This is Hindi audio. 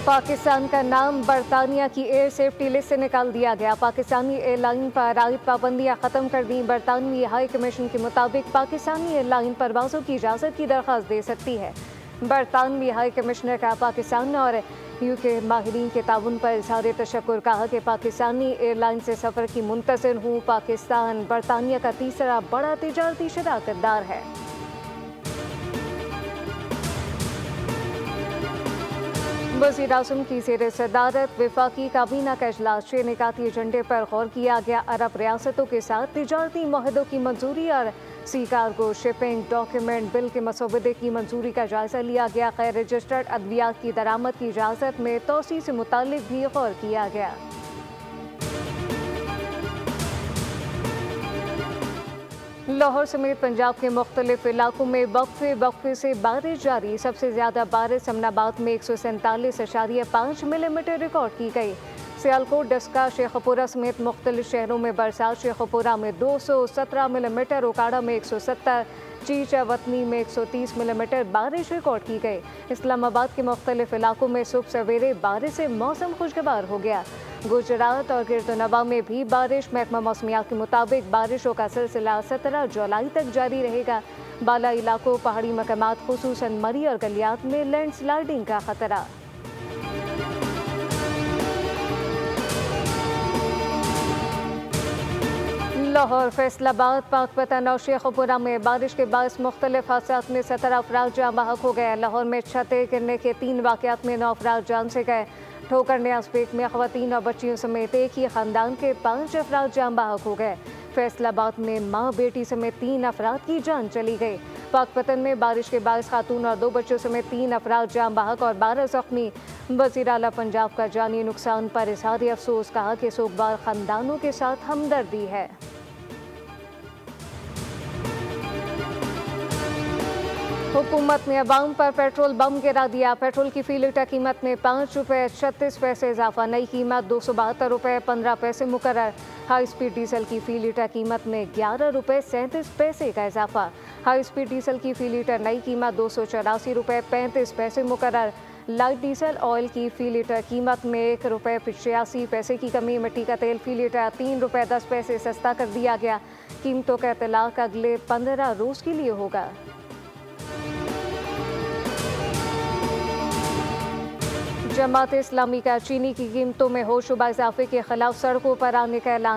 पाकिस्तान का नाम बरतानिया की एयर सेफ्टी लिस्ट से निकाल दिया गया। पाकिस्तानी एयरलाइन पर आयद पाबंदियां खत्म कर दी। बरतानवी हाई कमीशन के मुताबिक पाकिस्तानी एयरलाइन परवाजों की इजाज़त की दरख्वास्त दे सकती है। बरतानवी हाई कमिश्नर का पाकिस्तान और यूके माहिरीन के ताउन पर इज़हार तशक्कुर। कहा कि पाकिस्तानी एयरलाइन से सफ़र की मुंतज़िर हूँ। पाकिस्तान बरतानिया का तीसरा बड़ा तिजारती शराकतदार है। वज़ीर आज़म की ज़ेर सदारत वफाकी काबीना का इजलास। 6 निकाती एजेंडे पर गौर किया गया। अरब रियासतों के साथ तिजारती मुआहदों की मंजूरी और सी कार्गो शिपिंग डॉक्यूमेंट बिल के मसौदे की मंजूरी का जायजा लिया गया। गैर रजिस्टर्ड अद्वियात की दरामद की इजाज़त में तोसी से मुताल्लिक भी गौर किया गया। लाहौर समेत पंजाब के मुख्तलिफ इलाकों में वक्फे से बारिश जारी। सबसे ज़्यादा बारिश अमनाबाद में 147.5 मिलीमीटर रिकॉर्ड की गई। सियालकोट, डस्का, शेखपुरा समेत मुख्तलिफ शहरों में बरसात। शेखपुरा में 217 मिलीमीटर, ओकाड़ा में 170, चीचा वतनी में 130 मिलीमीटर बारिश रिकॉर्ड की गई। इस्लामाबाद के मुख्तलिफ इलाकों में सुबह सवेरे बारिश से मौसम खुशगवार हो गया। गुजरात और गिरदोनवा में भी बारिश। महकमा मौसमियात के मुताबिक बारिशों का सिलसिला 17 जुलाई तक जारी रहेगा। बाला इलाकों, पहाड़ी मकामात खुसूसन मरी और गलियात में लैंडस्लाइडिंग का खतरा। लाहौर, फैसलाबाद, पाकपतन और शेखपुरा में बारिश के बायस मुख्तलिफ हादसात में 17 अफराद जान बहक हो गए। लाहौर में छतें गिरने के 3 वाक़यात में 9 अफराद जान से गए। ठोकर न्याज़पेट में ख़वातीन और बच्चियों समेत एक ही ख़ानदान के 5 अफराद जान बहक हो गए। फैसलाबाद में माँ बेटी समेत 3 अफराद की जान चली गई। पाकपतन में बारिश के बायस खातून और 2 बच्चों समेत 3 अफराद जान बहक और 12 ज़ख्मी। वज़ीर आला पंजाब का जानी नुकसान पर इज़हार अफसोस। कहा कि सोगवार ख़ानदानों के साथ हमदर्दी है। हुकूमत ने अवाम पर पेट्रोल बम गिरा दिया। पेट्रोल की फी लीटर कीमत में 5 रुपये 36 पैसे इजाफा। नई कीमत 272 रुपये 15 पैसे मुकर्रर। हाई स्पीड डीजल की फी लीटर कीमत में 11 रुपये 37 पैसे का इजाफा। हाई स्पीड डीजल की फी लीटर नई कीमत 284 रुपये 35 पैसे मुकर्रर। लाइट डीजल ऑयल की फी लीटर कीमत में 1 रुपये 86 पैसे की कमी। मिट्टी का तेल फी लीटर 3 रुपये 10 पैसे सस्ता कर दिया गया। कीमतों का इतलाक अगले 15 रोज के लिए होगा। जमात इस्लामी का चीनी की कीमतों में होशरुबा इजाफे के खिलाफ सड़कों पर आने का ऐलान।